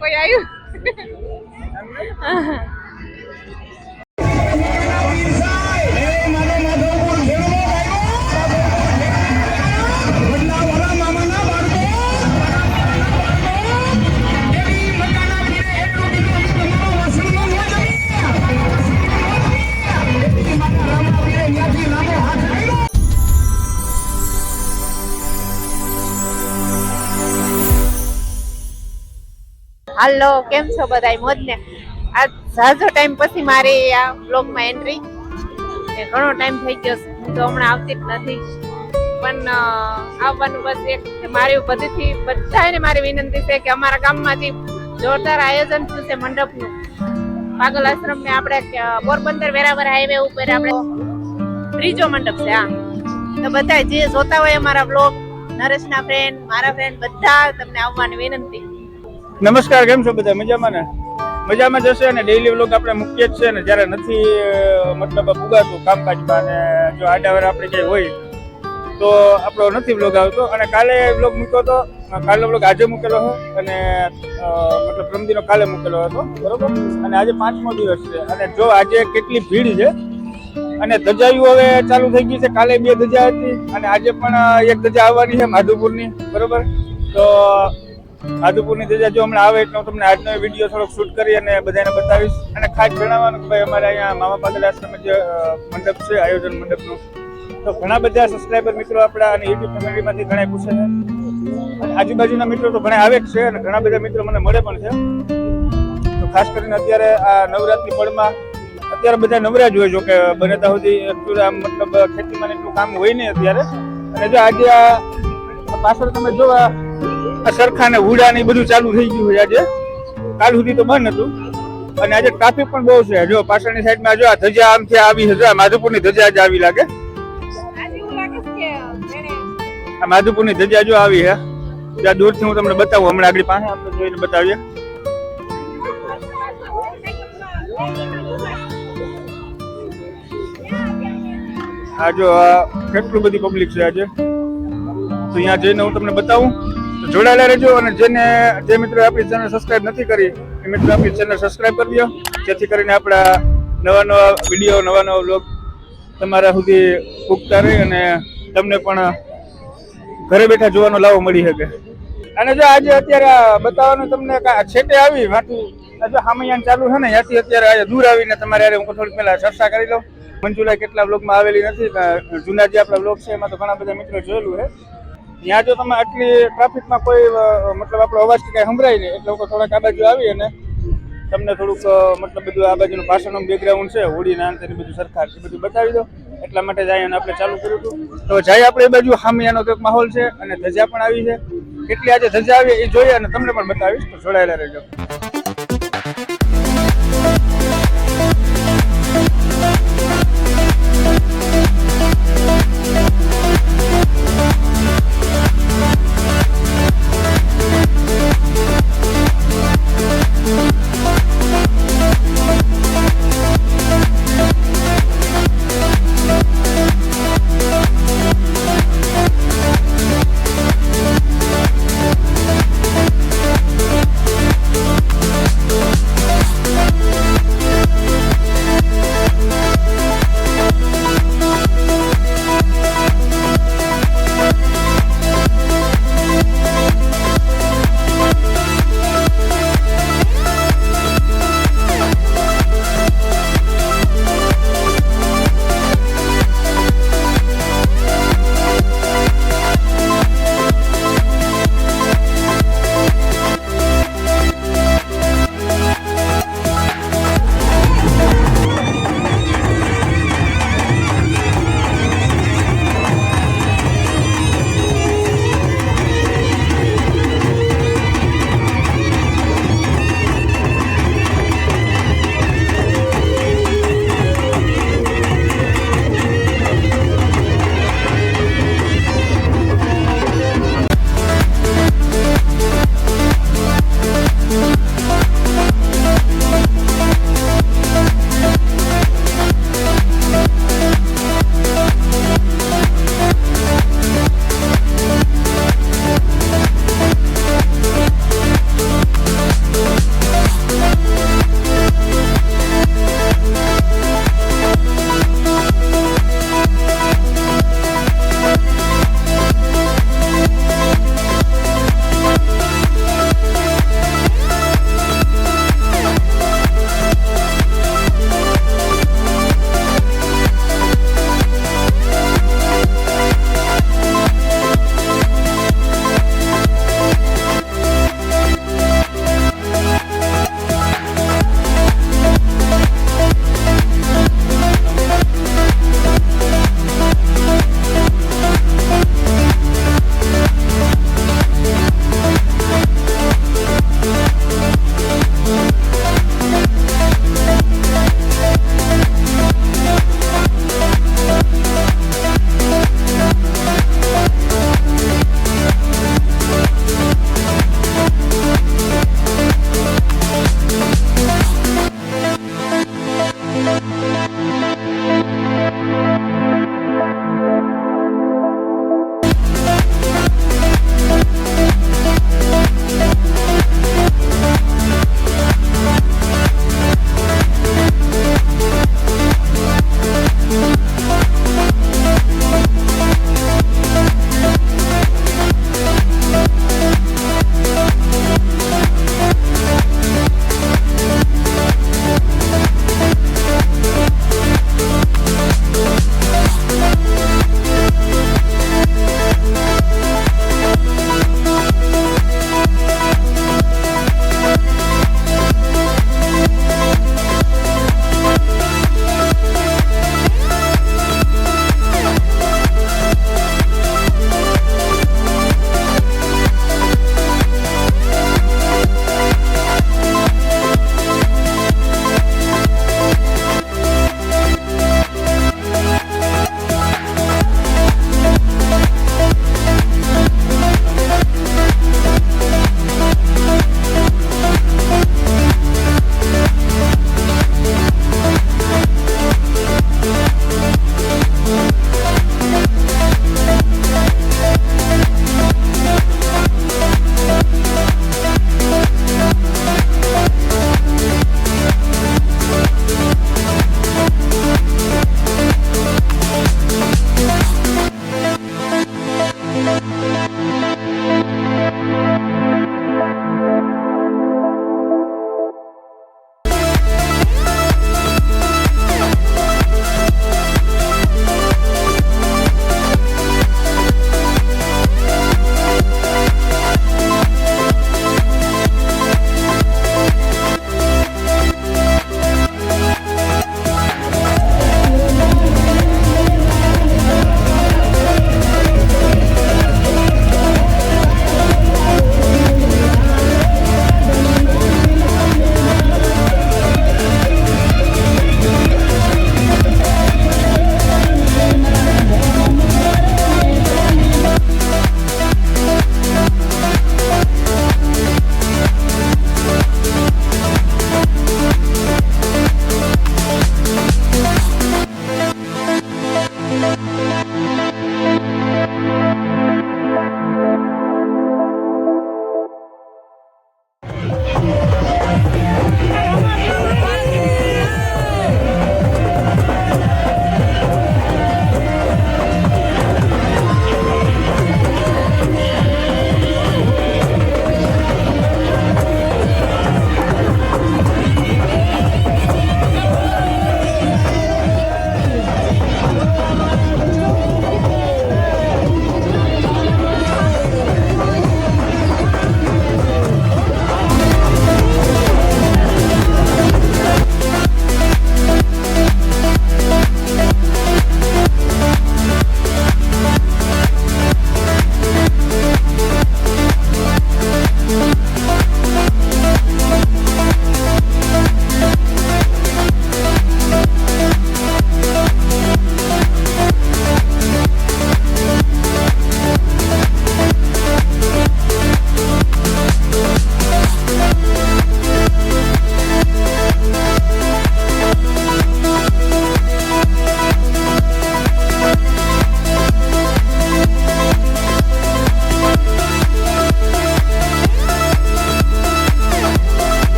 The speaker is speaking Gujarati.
કોઈ આવ્યું? હાલો, કેમ છો બધાય? મોજ ને? આ ઝાઝો ટાઈમ પછી મારી આ બ્લોગમાં એન્ટ્રી. ઘણો ટાઈમ થઈ ગયો, હું તો હમણાં આવતી જ નથી, પણ આવવાનું બસ એક મારી બધીથી બધાને મારી વિનંતી છે કે અમારા ગામમાં જે જોરદાર આયોજન થયું છે મંડપનું, પાગલ આશ્રમ ને આપણે પોરબંદર વેરાવળ હાઈવે ઉપર આપણે ત્રીજો મંડપ છે. હા, તો બધા જે જોતા હોય અમારા બ્લોગ, નરેશના ફ્રેન્ડ, મારા ફ્રેન્ડ, બધા તમને આવવાની વિનંતી. નમસ્કાર, કેમ છો બધા? મજામાં ને? મજામાં જશે અને ડેઈલી વ્લોગ આપણે મૂકીએ જ છે ને, જ્યારે નથી મતલબ પુગાતું કામકાજમાં ને જો આડાવર આપણે ક્યાંય હોય તો આપણો નથી વ્લોગ આવતો. અને કાલે વ્લોગ મૂક્યો હતો, કાલનો વ્લોગ આજે મૂકેલો છે અને મતલબ પ્રમદીનો કાલે મૂકેલો હતો, બરોબર? અને આજે 5મો દિવસ છે અને જો આજે કેટલી ભીડ છે અને ધજાયું હવે ચાલુ થઈ ગઈ છે. કાલે 2 ધજા હતી અને આજે પણ 1 ધજા આવવાની છે માધુપુરની, બરોબર? તો માધુપુરની ધજા જો હમણાં આવે એટલે હું તમને આજનો વિડીયો થોડોક શૂટ કરી અને બધાને બતાવીશ. અને ખાસ જણાવવાનું કે ભાઈ અમારે અહીંયા મામા પાગલ આશ્રમ જે મંડપ છે, આયોજન મંડપનું, તો ઘણા બધા સબસ્ક્રાઈબર મિત્રો આપણા અને યુટ્યુબ ફેમિલીમાંથી ઘણા પૂછે છે અને આજુબાજુના મિત્રો તો ઘણા આવે જ છે અને ઘણા બધા મિત્રો મને મળે પણ છે. તો ખાસ કરીને અત્યારે આ નવરાત્રી પળમાં અત્યારે બધા નવરા જ હોય, જો કે બને ત્યાં સુધી એટલું આમ મતલબ ખેતીમાં એટલું કામ હોય નહીં અત્યારે. અને જો આજે આ પાછળ તમે જોવા સરખા ને હુડા ને બધું ચાલુ થઈ ગયું છે આજે. કાલ સુધી તો બંધ હતું અને આજે ટ્રાફિક પણ બહુ છે. જો પાછળની સાઈડમાં જો આ ધજા આમથી આવી છે, આ માધુપુરની ધજા જ આવી લાગે. આ માધુપુરની ધજા જો આવી છે, ત્યાં દૂરથી હું તમને બતાવું. હમણાં આગળ પાસે આપણે જોઈને બતાવીએ. આ જો કેટલું બધી પબ્લિક છે આજે, તો અહીંયા જઈને હું તમને બતાવું. જોડાયેલા રહેજો અને જે મિત્રો આપણી ચેનલ સબસ્ક્રાઇબ નથી કરી એ મિત્રો આપણી ચેનલ સબસ્ક્રાઇબ કરી દો, જેથી કરીને આપણા નવા વિડીયો, નવા વ્લોગ તમારા સુધી પૂગતા રહે અને તમને પણ ઘરે બેઠા જોવાનો લાવો મળી શકે. અને જો આજે અત્યારે બતાવવાનું તમને છેટે આવી વાંચું જો હામૈયાન ચાલુ છે ને, ત્યાંથી અત્યારે આજે દૂર આવીને તમારે હું થોડીક પહેલા ચર્ચા કરી લઉં. મંજુલા કેટલા વ્લોગમાં આવેલી નથી, જૂના જે આપણા વ્લોગ છે એમાં તો ઘણા બધા મિત્રો જોયેલું છે. ત્યાં જો તમે આટલી ટ્રાફિકમાં કોઈ મતલબ આપણો અવાજ કે કાંઈ સંભળાય નહીં એટલે લોકો થોડાક આ બાજુ આવી અને તમને થોડુંક મતલબ બધું આ બાજુનું પાછળનું બેકગ્રાઉન્ડ છે, હોળીના અંતરની બધું સરખા એ બધું બતાવી દો. એટલા માટે જાય અને આપણે ચાલુ કર્યું હતું. તો જાય આપણે એ બાજુ હામિયાનો કંઈક માહોલ છે અને ધજા પણ આવી છે. કેટલી આજે ધજા આવી એ જોઈએ અને તમને પણ બતાવીશ, તો જોડાયેલા રહેજો.